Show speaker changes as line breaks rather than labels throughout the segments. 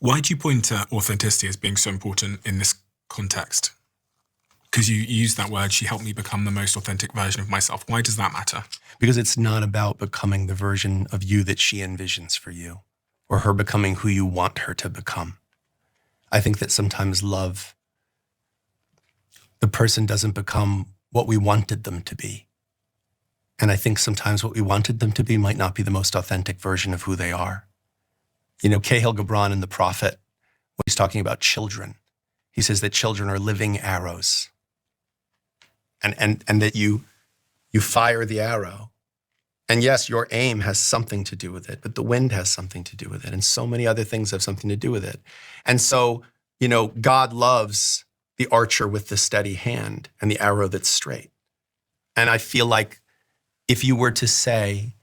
Why do you point to authenticity as being so important in this context? Because you use that word, she helped me become the most authentic version of myself. Why does that matter?
Because it's not about becoming the version of you that she envisions for you, or her becoming who you want her to become. I think that sometimes love, the person doesn't become what we wanted them to be. And I think sometimes what we wanted them to be might not be the most authentic version of who they are. You know, Cahill Gibran in The Prophet, when he's talking about children, he says that children are living arrows. And that you fire the arrow. And yes, your aim has something to do with it, but the wind has something to do with it. And so many other things have something to do with it. And so, you know, God loves the archer with the steady hand and the arrow that's straight. And I feel like if you were to say,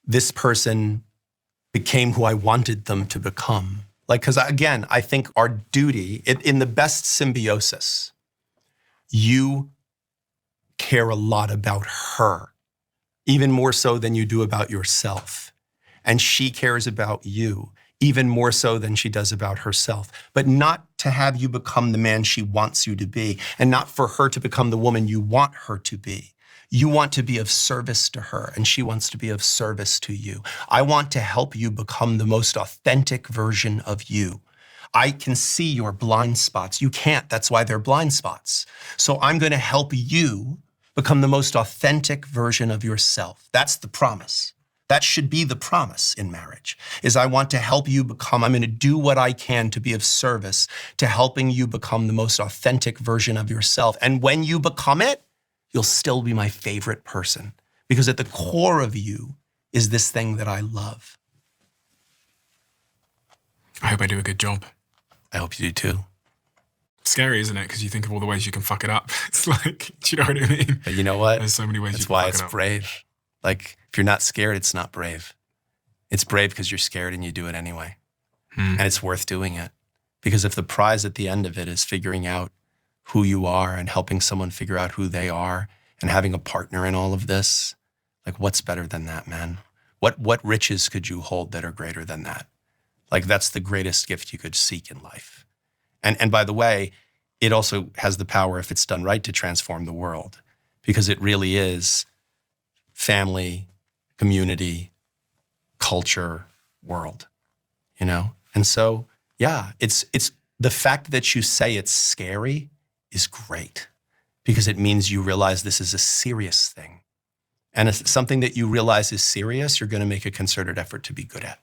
this person became who I wanted them to become, like, because again, I think our duty, in the best symbiosis, you care a lot about her, even more so than you do about yourself. And she cares about you, even more so than she does about herself. But not to have you become the man she wants you to be, and not for her to become the woman you want her to be. You want to be of service to her, and she wants to be of service to you. I want to help you become the most authentic version of you. I can see your blind spots. You can't. That's why they're blind spots. So I'm going to help you become the most authentic version of yourself. That's the promise. That should be the promise in marriage, is I want to help you become, I'm going to do what I can to be of service to helping you become the most authentic version of yourself. And when you become it, you'll still be my favorite person, because at the core of you is this thing that I love.
I hope I do a good job.
I hope you do too.
Scary, isn't it? Because you think of all the ways you can fuck it up. It's like, do you know what I mean?
But you know what?
There's so many ways you
That's
can
why
fuck
it's
it up.
brave. Like, if you're not scared, it's not brave. It's brave because you're scared and you do it anyway. And it's worth doing it. Because if the prize at the end of it is figuring out who you are and helping someone figure out who they are and having a partner in all of this, like, what's better than that, man? What riches could you hold that are greater than that? Like, that's the greatest gift you could seek in life. And by the way, it also has the power, if it's done right, to transform the world, because it really is family, community, culture, world, you know? And so, yeah, it's the fact that you say it's scary is great, because it means you realize this is a serious thing. And if it's something that you realize is serious, you're going to make a concerted effort to be good at.